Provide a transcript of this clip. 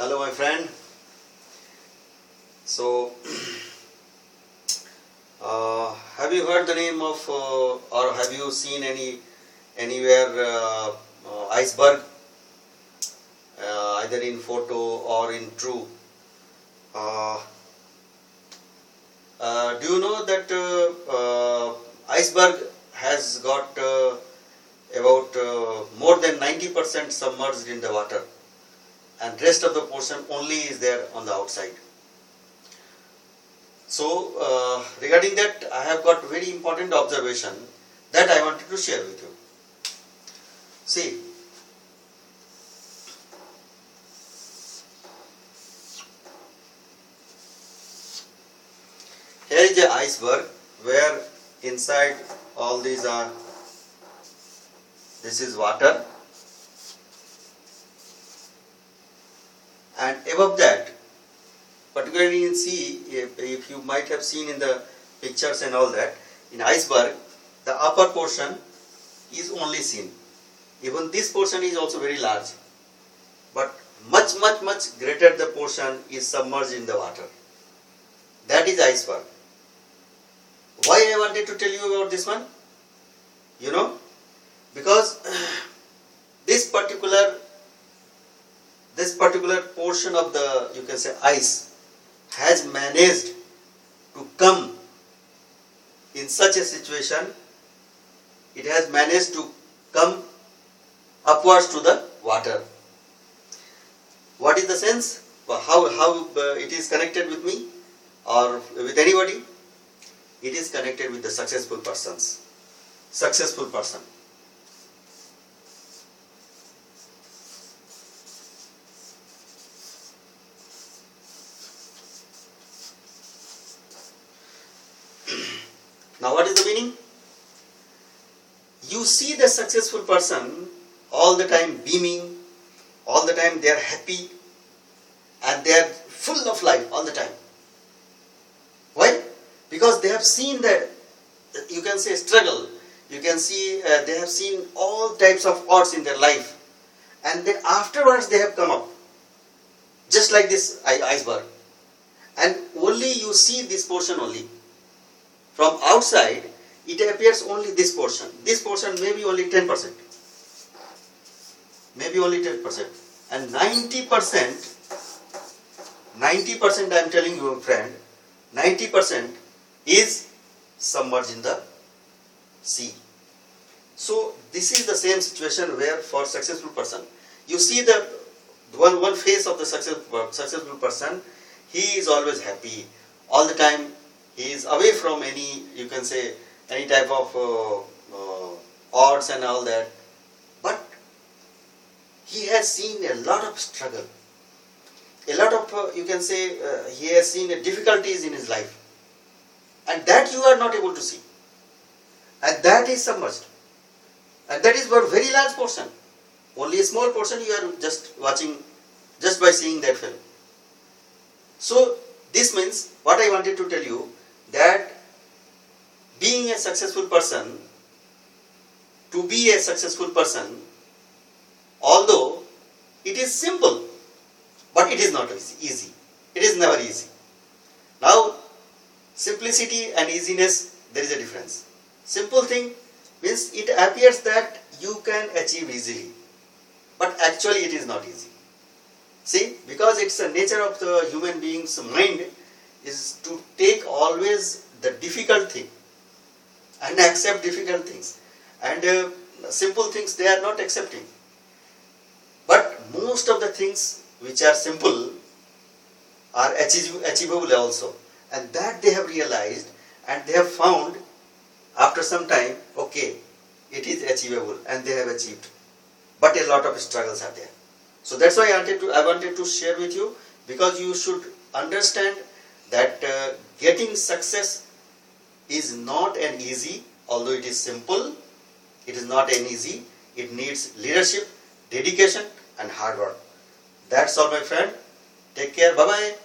Hello my friend. So have you heard the name of or have you seen anywhere iceberg, either in photo or in true? Do you know that iceberg has got about more than 90% submerged in the water, and rest of the portion only is there on the outside. So regarding that, I have got very important observation that I wanted to share with you. See, here is the iceberg where inside all these are, this is water, and above that, particularly in sea, if you might have seen in the pictures and all that, in iceberg, the upper portion is only seen. Even this portion is also very large, but much greater the portion is submerged in the water. That is iceberg. Why I wanted to tell you about this one? You know, because this particular portion of the, you can say, ice has managed to come in such a situation. It has managed to come upwards to the water. What is the sense? How it is connected with me or with anybody? It is connected with the successful persons. Successful person. Now what is the meaning? You see the successful person all the time beaming, all the time they are happy, and they are full of life all the time. Why? Because they have seen the, you can say, struggle. You can see they have seen all types of odds in their life, and then afterwards they have come up, just like this iceberg, and only you see this portion only. From outside, it appears only this portion. This portion may be only 10%. Maybe only 10%. And 90%, I am telling you, friend, 90% is submerged in the sea. So this is the same situation where for successful person, you see the one face of the successful person, he is always happy all the time. He is away from any, you can say, any type of odds and all that. But he has seen a lot of struggle. A lot of, you can say, he has seen difficulties in his life. And that you are not able to see. And that is submerged. And that is for very large portion. Only a small portion you are just watching, just by seeing that film. So this means, what I wanted to tell you, that being a successful person, to be a successful person, although it is simple, but it is not easy. It is never easy. Now, simplicity and easiness, there is a difference. Simple thing means it appears that you can achieve easily, but actually it is not easy. See, because it's the nature of the human being's mind is to take always the difficult thing and accept difficult things, and simple things they are not accepting. But most of the things which are simple are achievable also, and that they have realized, and they have found after some time, okay, it is achievable, and they have achieved. But a lot of struggles are there. So that's why I wanted to share with you, because you should understand that getting success is not an easy, although it is simple, it is not an easy. It needs leadership, dedication and hard work. That's all my friend. Take care. Bye-bye.